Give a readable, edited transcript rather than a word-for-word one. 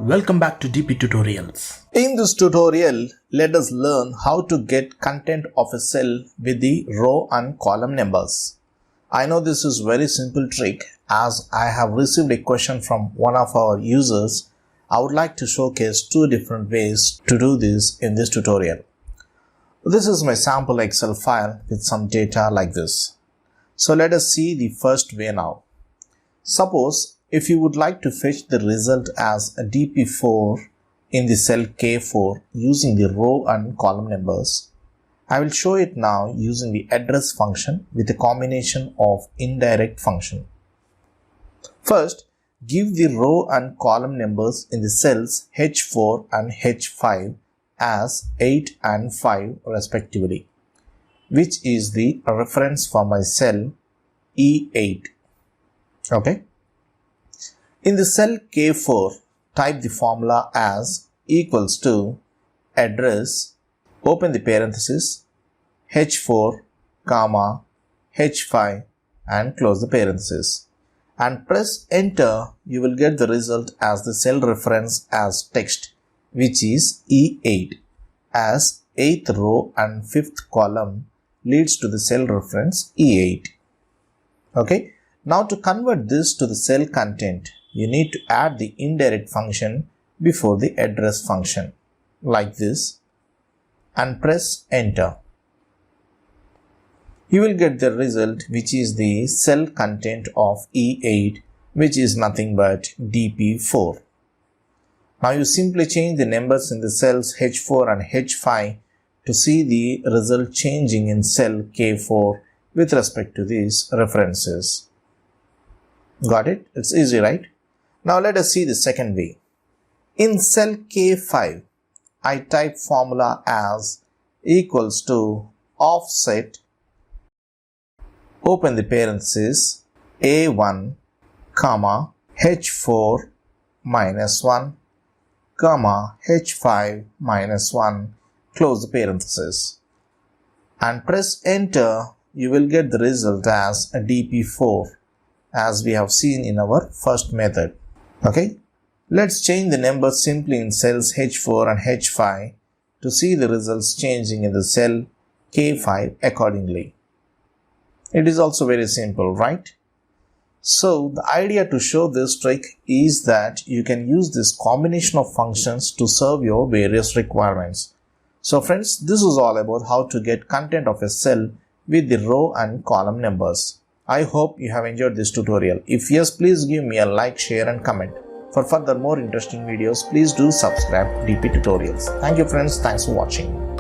Welcome back to dptutorials. In this tutorial, let us learn how to get content of a cell with the row and column numbers. I know this is very simple trick. As I have received a question from one of our users, I would like to showcase two different ways to do this in this tutorial. This is my sample Excel file with some data like this. So let us see the first way now. Suppose if you would like to fetch the result as a dp4 in the cell K4 using the row and column numbers, I will show it now using the address function with a combination of indirect function. First, give the row and column numbers in the cells H4 and H5 as 8 and 5 respectively, which is the reference for my cell E8. Okay. In the cell K4, type the formula as equals to address, open the parenthesis, H4, comma, H5 and close the parenthesis. And press enter, you will get the result as the cell reference as text, which is E8, as 8th row and 5th column leads to the cell reference E8. Okay. Now to convert this to the cell content, you need to add the indirect function before the address function, like this, and press enter. You will get the result, which is the cell content of E8, which is nothing but dp4. Now you simply change the numbers in the cells H4 and H5 to see the result changing in cell K4 with respect to these references. Got it? It's easy, right? Now let us see the second way. In cell K5, I type formula as equals to offset, open the parenthesis, A1, comma, H4 minus 1, comma, H5 minus 1, close the parenthesis. And press enter, you will get the result as a dp4, as we have seen in our first method. Okay, let's change the numbers simply in cells H4 and H5 to see the results changing in the cell K5 accordingly. It is also very simple, right? So the idea to show this trick is that you can use this combination of functions to serve your various requirements. So friends, this is all about how to get content of a cell with the row and column numbers. I hope you have enjoyed this tutorial. If yes, please give me a like, share and comment. For further more interesting videos, please do subscribe dptutorials. Thank you friends. Thanks for watching.